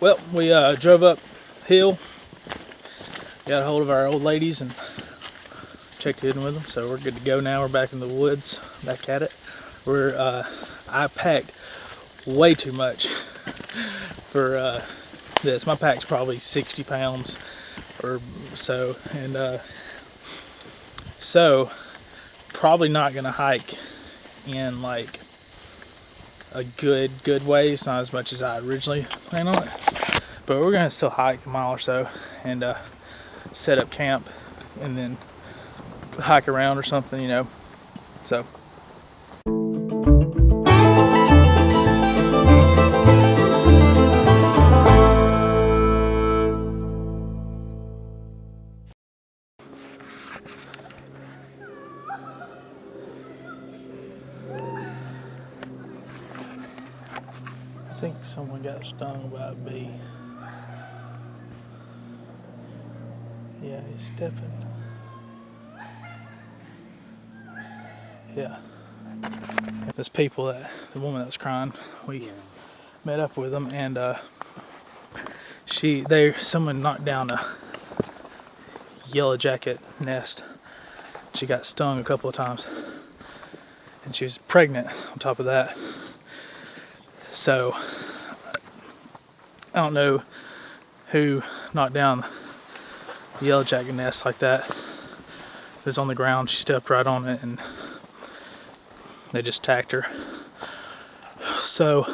Well, we drove up hill, got a hold of our old ladies and checked in with them, so we're good to go now. We're back in the woods, back at it. I packed way too much for this. My pack's probably 60 pounds or so, and so probably not gonna hike in like a good way. It's not as much as I originally planned on it, but we're gonna still hike a mile or so and set up camp and then hike around or something, so I think someone got stung by a bee. Yeah, he's stepping. Yeah. There's people the woman that was crying, we met up with them, and someone knocked down a yellow jacket nest. She got stung a couple of times, and she was pregnant on top of that. So I don't know who knocked down the yellow jacket nest like that. It was on the ground. She stepped right on it, and they just attacked her. So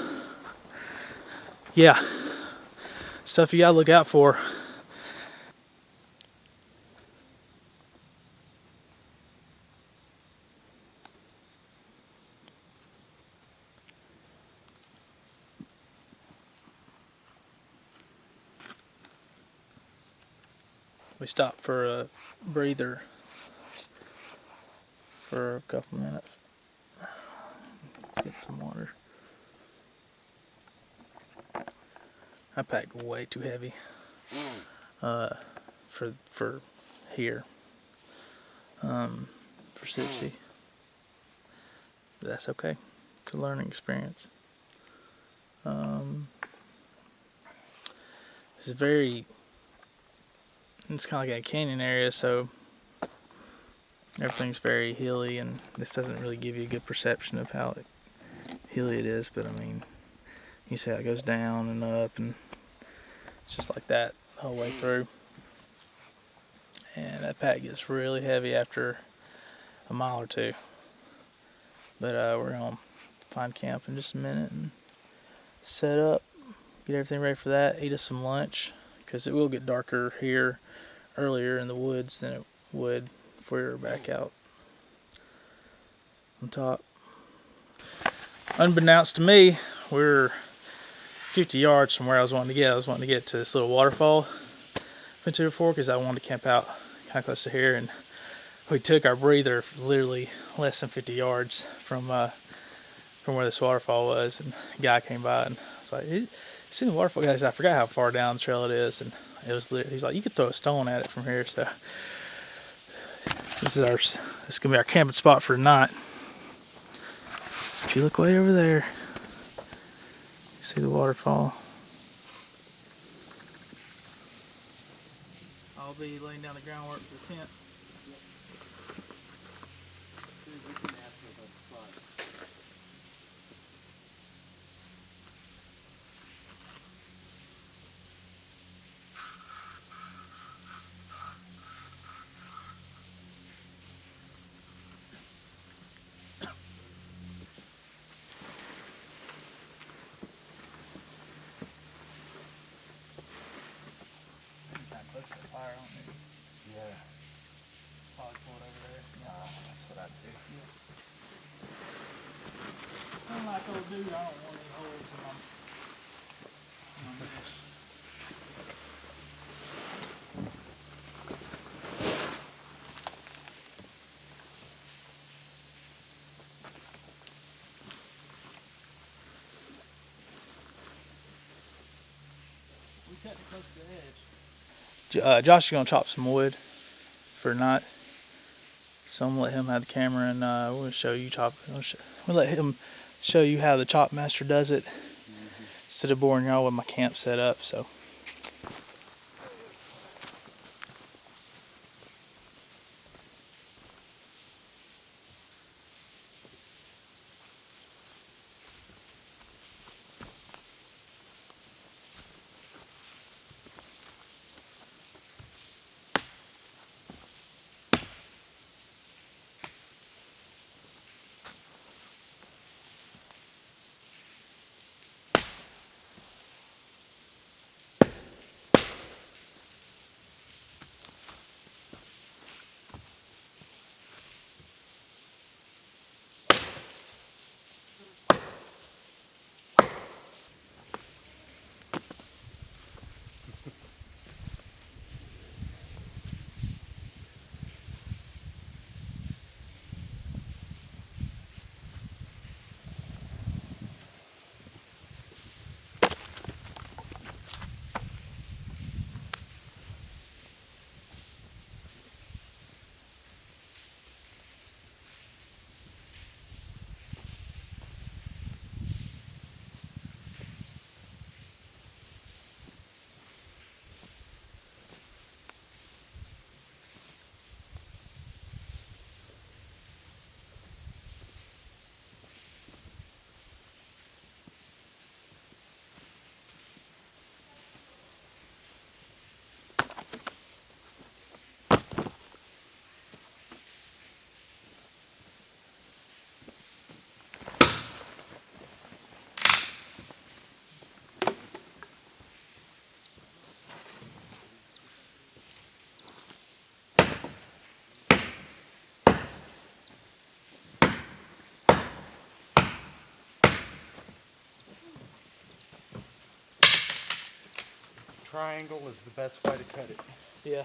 yeah, stuff you gotta look out for. We stopped for a breather for a couple minutes. Let's get some water. I packed way too heavy for here, for Sipsey. But that's okay. It's a learning experience. It's kind of like a canyon area, so everything's very hilly, and this doesn't really give you a good perception of how hilly it is, but I mean, you see how it goes down and up, and it's just like that the whole way through. And that pack gets really heavy after a mile or two. But we're gonna find camp in just a minute and set up, get everything ready for that, eat us some lunch, because it will get darker here earlier in the woods than it would if we were back out on top. Unbeknownst to me, we're 50 yards from where I was wanting to get. I was wanting to get to this little waterfall I've been to before, because I wanted to camp out kind of close to here, and we took our breather literally less than 50 yards from where this waterfall was, and a guy came by and I was like, "You see the waterfall?" Guys, I forgot how far down the trail it is, and he's like, "You could throw a stone at it from here." So this is gonna be our camping spot for tonight. If you look way over there, you see the waterfall. I'll be laying down the groundwork for the tent. Close to the fire, don't you? Yeah. Probably pull it over there. Yeah, that's what I'd do. Yeah. I'm like old dude, I don't want any holes in my mesh. We cut it close to the edge. Josh is gonna chop some wood for tonight, so I'm gonna let him have the camera, and we'll show you we'll let him show you how the chop master does it. instead of boring y'all with my camp set up. So. Triangle is the best way to cut it. Yeah.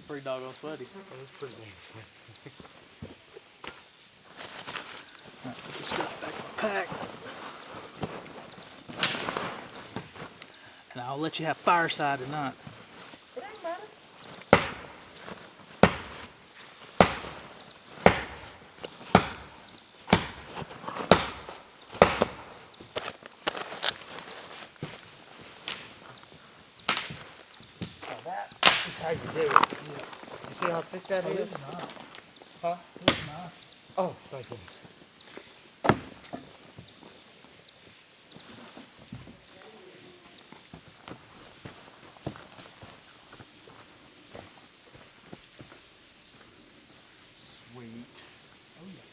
Pretty doggone sweaty. Oh, that's pretty good. Alright, put the stuff back in the pack. And I'll let you have fireside tonight. It ain't matter. Now that is how you do it. You see how thick that is? It's not. Huh? It's not. Oh, thank goodness. Sweet. Oh yeah.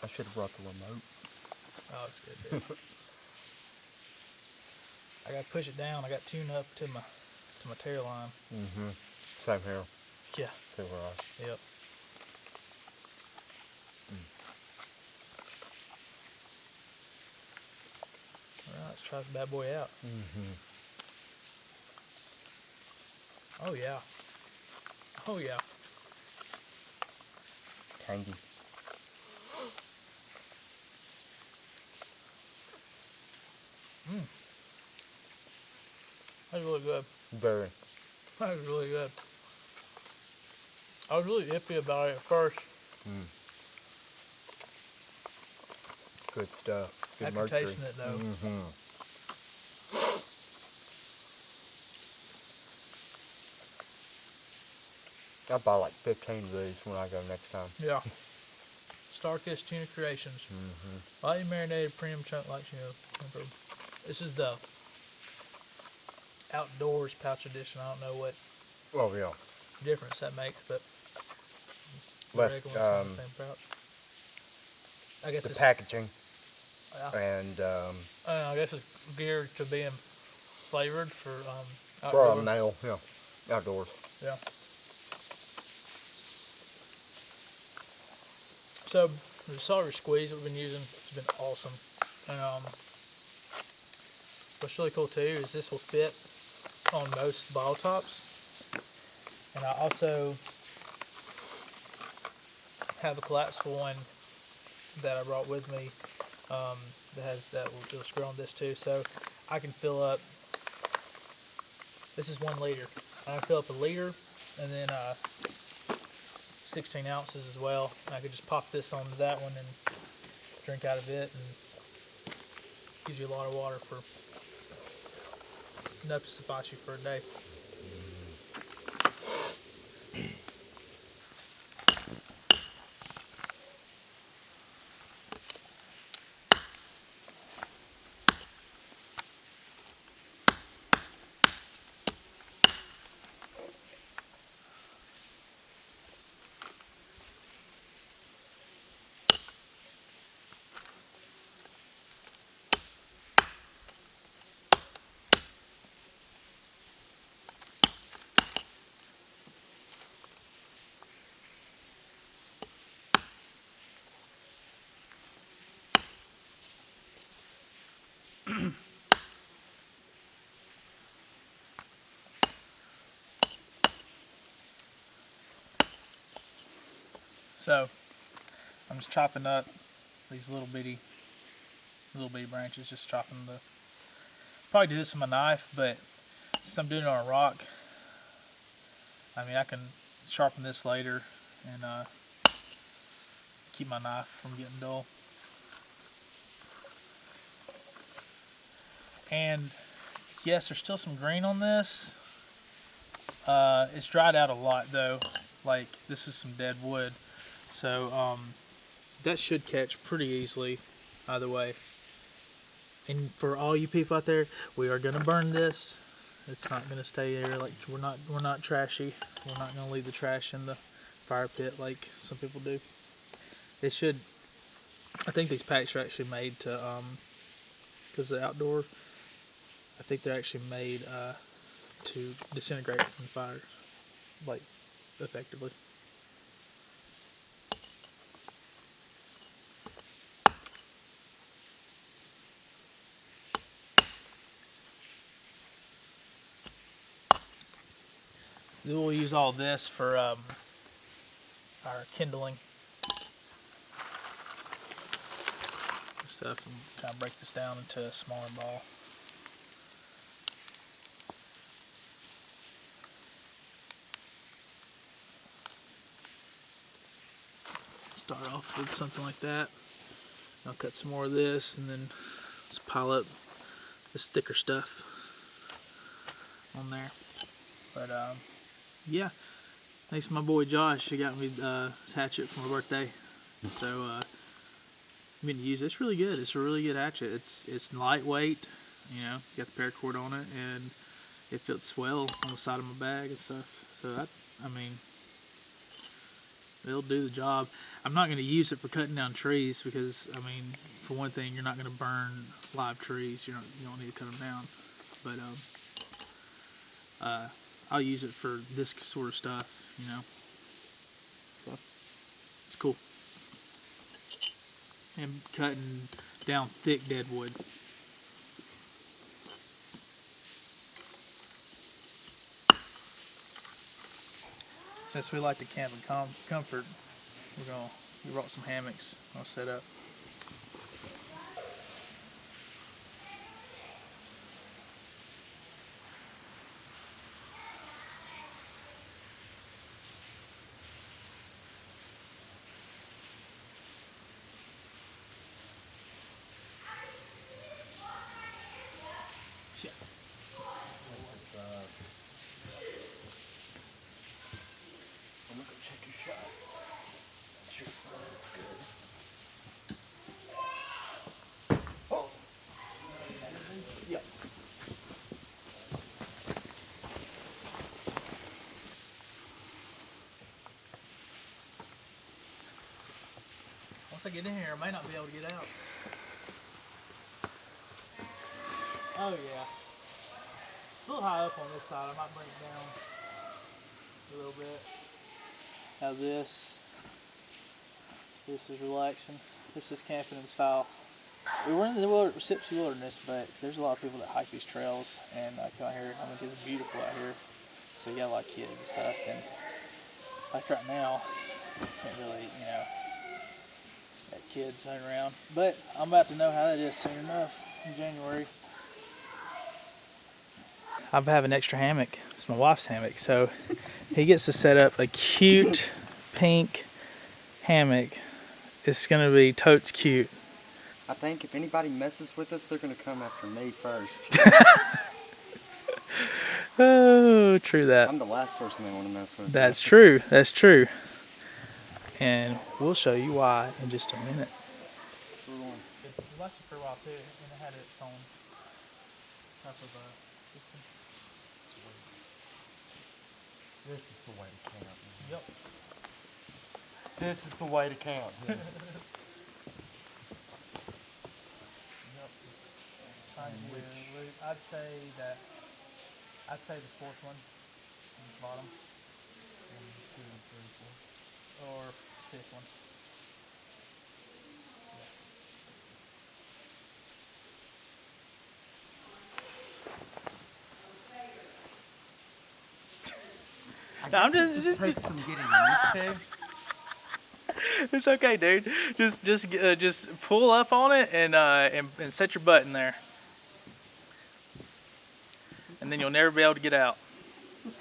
I should have brought the remote. Oh, it's good, dude. I gotta push it down. I got tuned up to my tail line. Mm-hmm. Same here. Yeah. See where I... Yep. Alright, let's try this bad boy out. Mm-hmm. Oh yeah. Oh yeah. Tangy. That's really good. Very. That was really good. I was really iffy about it at first. Good stuff. Good After mercury. tasting it though. Mm-hmm. I'll buy like 15 of these when I go next time. Yeah. Starkist Tuna Creations. Mm-hmm. Lightly marinated premium chunk like tuna. This is the outdoors pouch edition. I don't know what Oh, yeah. difference that makes, but it's Less, the regular one's the same pouch. I guess the it's packaging yeah. and I guess it's geared to being flavored for Outdoor. Now, yeah, outdoors. Yeah. So the celery squeeze that we've been using has been awesome. And what's really cool too is this will fit on most bottle tops. And I also have a collapsible one that I brought with me that will screw on this too. So I can fill up. This is 1 liter. I can fill up a liter and then 16 ounces as well. And I could just pop this onto that one and drink out of it, and gives you a lot of water for enough to suffice you for a day. So I'm just chopping up these little bitty branches, just chopping probably do this with my knife, but since I'm doing it on a rock, I mean I can sharpen this later and keep my knife from getting dull. And yes, there's still some green on this. It's dried out a lot though. Like this is some dead wood, so that should catch pretty easily either way. And for all you people out there, we are gonna burn this. It's not gonna stay there. Like we're not trashy. We're not gonna leave the trash in the fire pit like some people do. It should. I think these packs are actually made to because the outdoor. I think they're actually made to disintegrate from fire, like effectively. We'll use all this for our kindling stuff, and kind of break this down into a smaller ball. Start off with something like that. I'll cut some more of this and then just pile up this thicker stuff on there. But yeah, thanks to my boy Josh. He got me this hatchet for my birthday. So I'm going to use it. It's really good. It's a really good hatchet. It's lightweight. You know, got the paracord on it, and it fits well on the side of my bag and stuff. So I mean, it'll do the job. I'm not going to use it for cutting down trees because, I mean, for one thing, you're not going to burn live trees. You don't need to cut them down. But I'll use it for this sort of stuff, you know. So it's cool. And cutting down thick dead wood. Since we like to camp in comfort, we brought some hammocks. I'll set up. Yeah. I'm gonna go check your shot. Sure, it's good. Oh. Yep. Once I get in here, I may not be able to get out. Oh yeah. It's a little high up on this side. I might bring it down a little bit. Now this is relaxing. This is camping in style. We were in the Sipsey Wilderness, but there's a lot of people that hike these trails and come out here. I mean, it's beautiful out here. So you got a lot of kids and stuff. And like right now, can't really, got kids running around. But I'm about to know how that is soon enough in January. I have an extra hammock. It's my wife's hammock. So he gets to set up a cute pink hammock. It's going to be totes cute. I think if anybody messes with us, they're going to come after me first. Oh, true that. I'm the last person they want to mess with. That's true. That's true. And we'll show you why in just a minute. We lasted for a while too, and it had its own type of system. This is the way to count. Yep. This is the way to count. Yeah. I'd say the fourth one on the bottom. 1, 2, 3, 4. Or fifth one. No, I'm just takes some getting used to. It's okay, dude. Just pull up on it and set your butt in there, and then you'll never be able to get out. At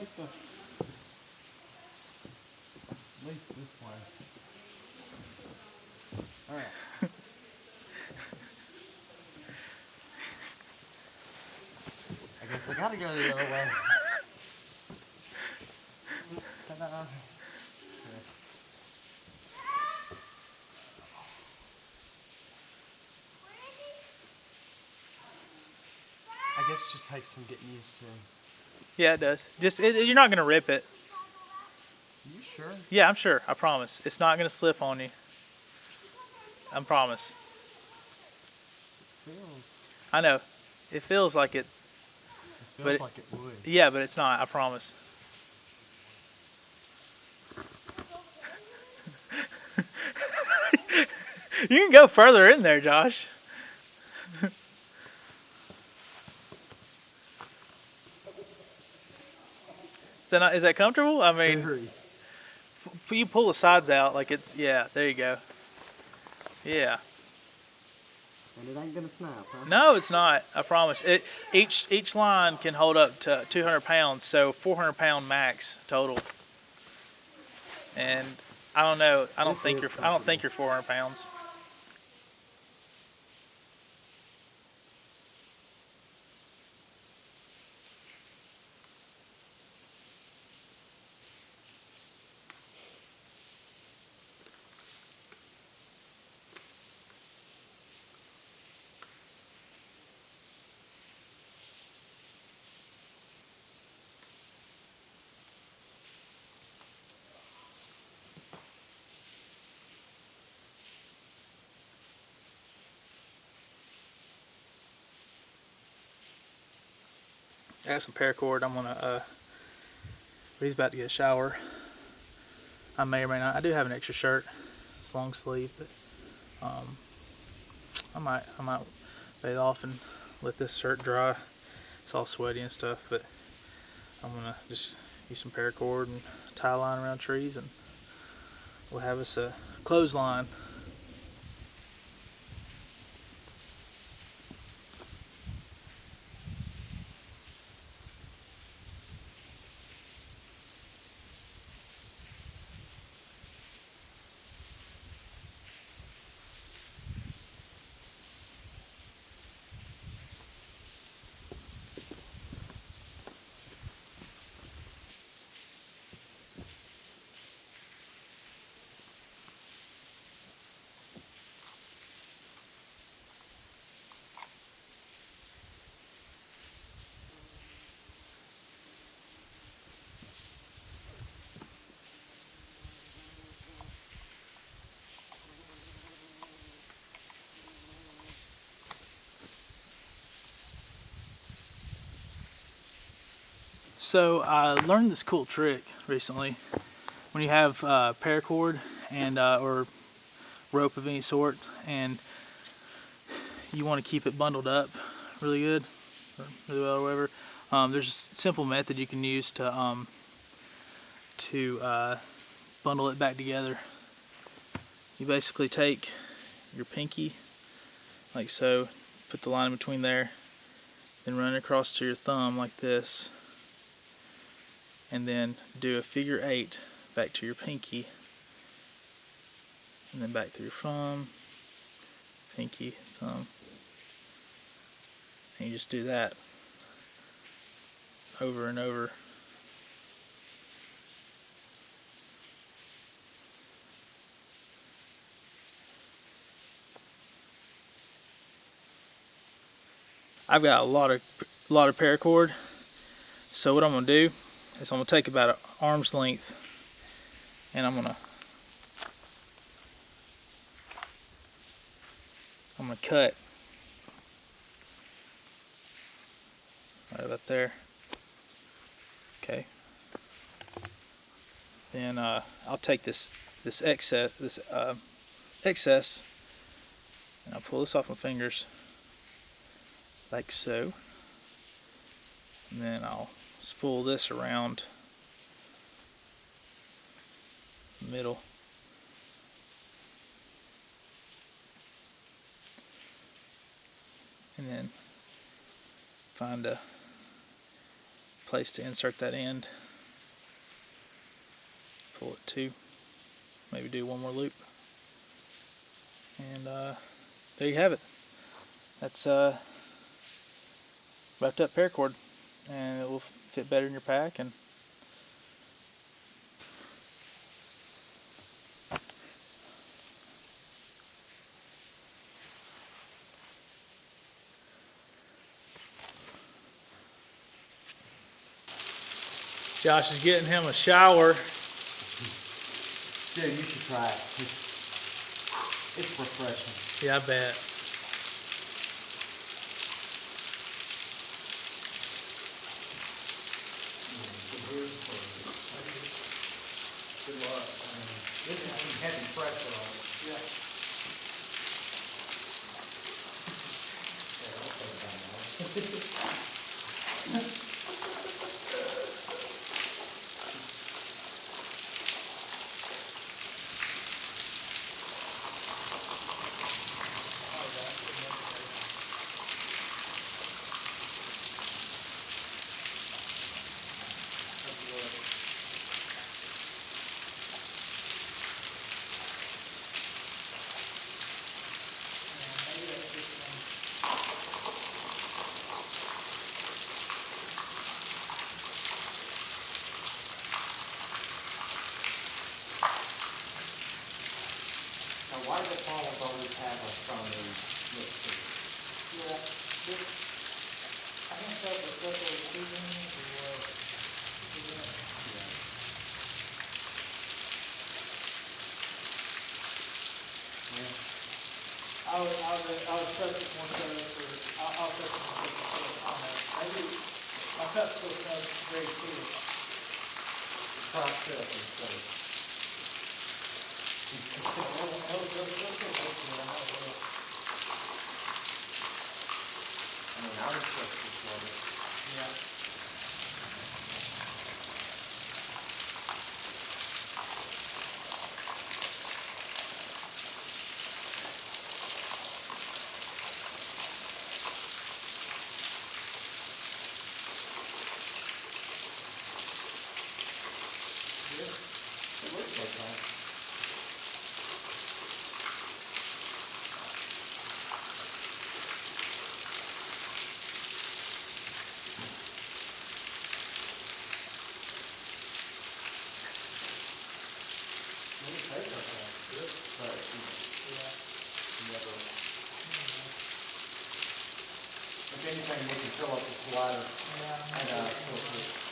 least this way. All right. I guess I gotta go the other way. I guess it just takes some getting used to. Yeah, it does. You're not gonna rip it. Are you sure? Yeah, I'm sure. I promise. It's not gonna slip on you. I promise. I know. It feels like it. It feels like it would. Yeah, but it's not. I promise. You can go further in there, Josh. Is that comfortable? I mean, you pull the sides out like it's, yeah, there you go. Yeah. And it ain't gonna snap, huh? No, it's not. I promise. Each line can hold up to 200 pounds, so 400 pound max total. And I don't know. I don't think you're 400 pounds. I got some paracord. I'm gonna. He's about to get a shower. I may or may not. I do have an extra shirt. It's long sleeve, but I might bathe off and let this shirt dry. It's all sweaty and stuff, but I'm gonna just use some paracord and tie a line around trees, and we'll have us a clothesline. So I learned this cool trick recently. When you have paracord and or rope of any sort, and you want to keep it bundled up really good, or really well, or whatever. There's a simple method you can use to bundle it back together. You basically take your pinky, like so, put the line in between there, then run it across to your thumb like this, and then do a figure 8 back to your pinky, and then back through your thumb, pinky, thumb, and you just do that over and over. I've got a lot of paracord, so what I'm gonna do is I'm gonna take about an arm's length, and I'm gonna cut right about there. Okay. Then I'll take this excess, and I'll pull this off my fingers like so, and then I'll spool this around the middle. And then find a place to insert that end. Pull it 2, maybe do one more loop, and there you have it. That's wrapped up paracord, and it will fit better in your pack. And Josh is getting him a shower. Dude, you should try it. It's refreshing. Yeah, I bet. Good luck. This is some heavy pressure on it. Yeah. I'll put it down now. Why does the palms always have a strong look to it? Yeah, I don't know if it's special seasoning or I'll press this one for I'll press this one for maybe my cup still smells very clear. cross up and stuff. I mean, I would trust this water. Yeah. It looks like that. If anything, we can fill up the slider and filter.